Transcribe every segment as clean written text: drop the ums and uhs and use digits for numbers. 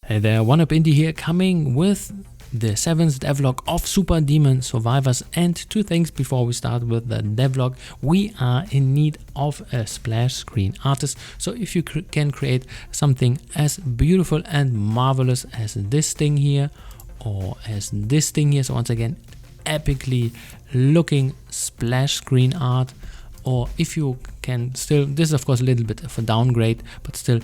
Hey there, One Up Indie here, coming with the 7th devlog of Super Demon Survivors. And two things before we start with the devlog. We are in need of a splash screen artist. So if you can create something as beautiful and marvelous as this thing here, or as this thing here, so once again, epically looking splash screen art, or if you can still, this is of course a little bit of a downgrade, but still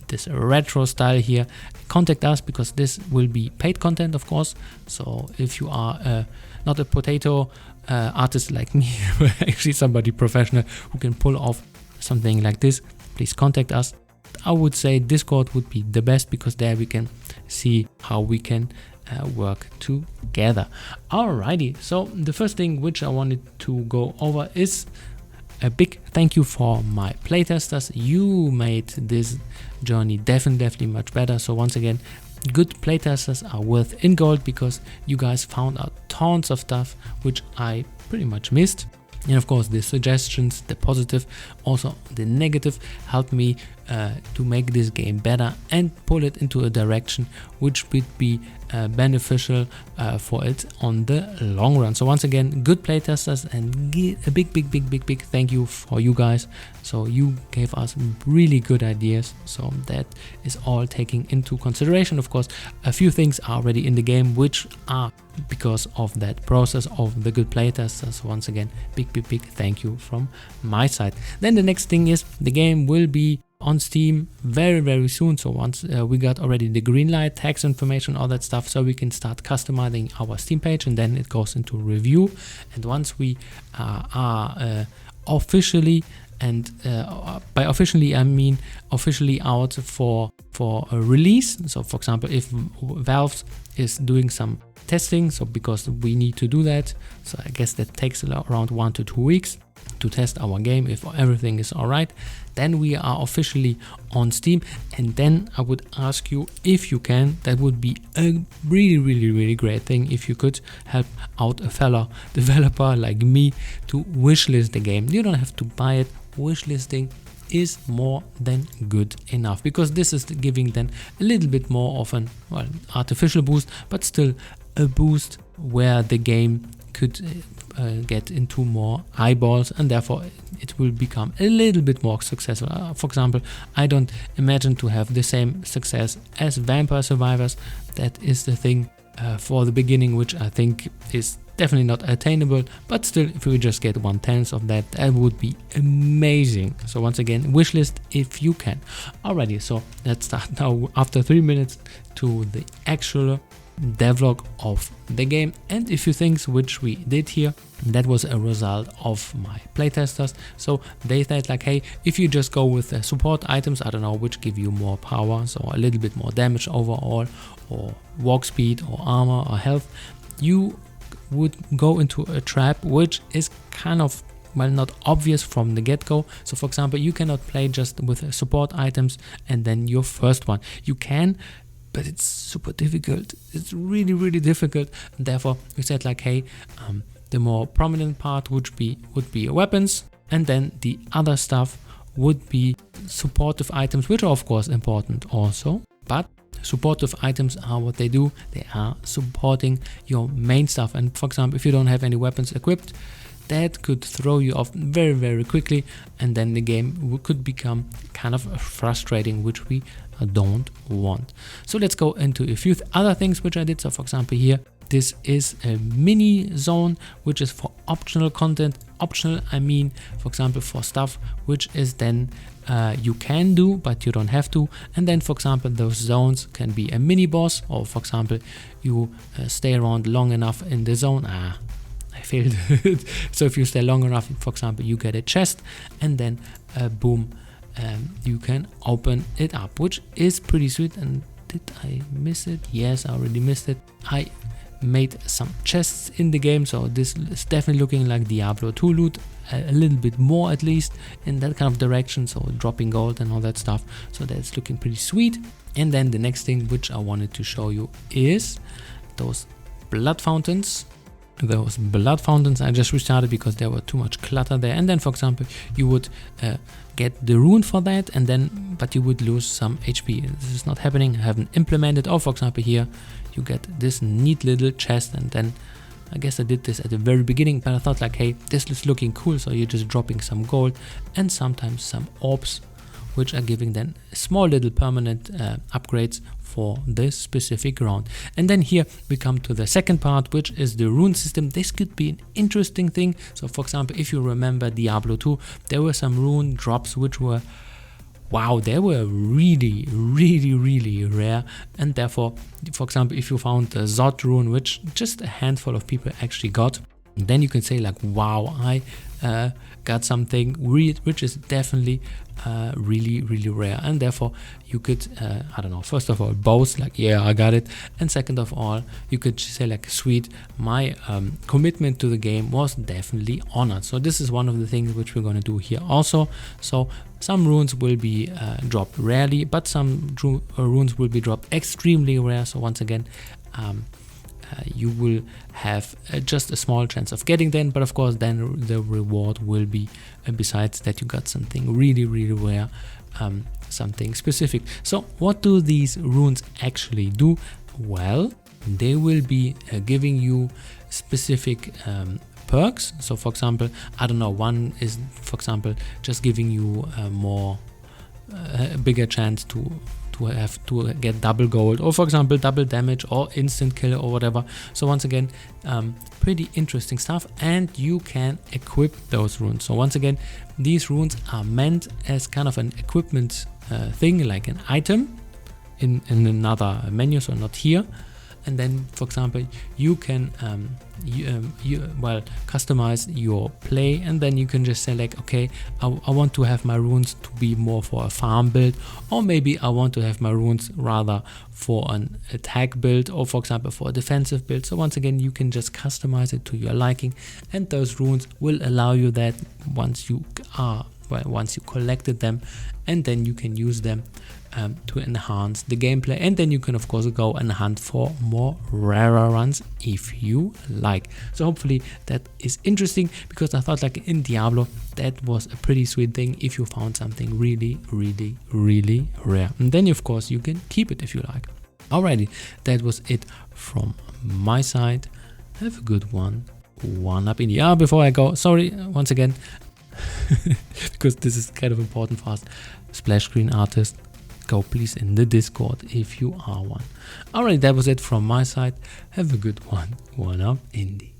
this retro style here, contact us, because this will be paid content, of course. So if you are not a potato artist like me, but actually somebody professional who can pull off something like this, please contact us. I would say Discord would be the best, because there we can see how we can work together. Alrighty, so the first thing which I wanted to go over is a big thank you for my playtesters. You made this journey definitely much better. So once again, good playtesters are worth in gold, because you guys found out tons of stuff which I pretty much missed. And of course, the suggestions, the positive, also the negative, helped me to make this game better and pull it into a direction which would be beneficial for it on the long run. So once again, good playtesters, and a big thank you for you guys. So you gave us really good ideas. So that is all taking into consideration. Of course, a few things are already in the game which are because of that process of the good playtesters. Once again, big thank you from my side. Then the next thing is the game will be on Steam very soon. So once we got already the green light, tax information, all that stuff, so we can start customizing our Steam page, and then it goes into review. And once we are officially, and by officially I mean officially out for a release. So for example, if Valve is doing some testing, so because we need to do that, so I guess that takes around 1 to 2 weeks to test our game. If everything is all right, then we are officially on Steam. And then I would ask you, if you can, that would be a really great thing if you could help out a fellow developer like me to wishlist the game. You don't have to buy it. Wishlisting is more than good enough, because this is giving then a little bit more of an artificial boost, but still a boost where the game could get into more eyeballs, and therefore it will become a little bit more successful. For example, I don't imagine to have the same success as Vampire Survivors. That is the thing for the beginning, which I think is definitely not attainable, but still, if we just get 1/10 of that, that would be amazing. So once again, wishlist if you can. Alrighty, so let's start now after 3 minutes to the actual devlog of the game. And a few things which we did here, that was a result of my playtesters. So they said like, hey, if you just go with the support items, I don't know, which give you more power, so a little bit more damage overall, or walk speed, or armor, or health, you would go into a trap which is kind of, well, not obvious from the get-go. So for example, you cannot play just with support items and then your first one. You can, but it's super difficult. It's really difficult. And therefore we said like, hey, the more prominent part would be weapons, and then the other stuff would be supportive items, which are of course important also, but supportive items are what they do. They are supporting your main stuff. And for example, if you don't have any weapons equipped, that could throw you off very quickly, and then the game could become kind of frustrating, which we don't want. So let's go into a few other things which I did. So for example, here, this is a mini zone which is for optional content. Optional, I mean, for example, for stuff which is then you can do, but you don't have to. And then, for example, those zones can be a mini boss, or for example, you stay around long enough in the zone. I failed. So if you stay long enough, for example, you get a chest, and then boom, you can open it up, which is pretty sweet. And did I miss it? Yes, I already missed it. I made some chests in the game, so this is definitely looking like Diablo 2 loot, a little bit more at least in that kind of direction, so dropping gold and all that stuff. So that's looking pretty sweet. And then the next thing which I wanted to show you is those blood fountains. those blood fountains. I just restarted because there were too much clutter there. And then, for example, you would get the rune for that, and then but you would lose some HP. This is not happening. I haven't implemented. Or for example, here you get this neat little chest, and then I guess I did this at the very beginning, but I thought like, hey, this is looking cool. So you're just dropping some gold and sometimes some orbs, which are giving then small little permanent upgrades for this specific round. And then here we come to the second part, which is the rune system. This could be an interesting thing. So for example, if you remember Diablo 2, there were some rune drops which were, wow, they were really, really, really rare. And therefore, for example, if you found the Zod rune, which just a handful of people actually got, then you can say like, wow, I got something which is definitely really, really rare. And therefore you could, I don't know, first of all, boast like, yeah, I got it. And second of all, you could say like, sweet, my commitment to the game was definitely honored. So this is one of the things which we're going to do here also. So some runes will be dropped rarely, but some runes will be dropped extremely rare. So once again, you will have just a small chance of getting them, but of course then the reward will be, besides that, you got something really, really rare, something specific. So what do these runes actually do? Well, they will be giving you specific perks. So for example, I don't know, one is for example just giving you a bigger chance to get double gold, or for example double damage or instant kill or whatever. So once again, pretty interesting stuff, and you can equip those runes. So once again, these runes are meant as kind of an equipment thing, like an item in another menu, so not here. And then for example, you can customize your play, and then you can just say like, okay, I want to have my runes to be more for a farm build, or maybe I want to have my runes rather for an attack build, or for example for a defensive build. So once again, you can just customize it to your liking, and those runes will allow you that once you collected them, and then you can use them to enhance the gameplay. And then you can of course go and hunt for more rarer runs if you like. So hopefully that is interesting, because I thought like in Diablo that was a pretty sweet thing if you found something really, really, really rare, and then of course you can keep it if you like. Alrighty, that was it from my side. Have a good one. One up in the air. Before I go, sorry once again, because this is kind of important for us, splash screen artist, go please in the Discord if you are one. Alright, that was it from my side. Have a good one. One up, indie.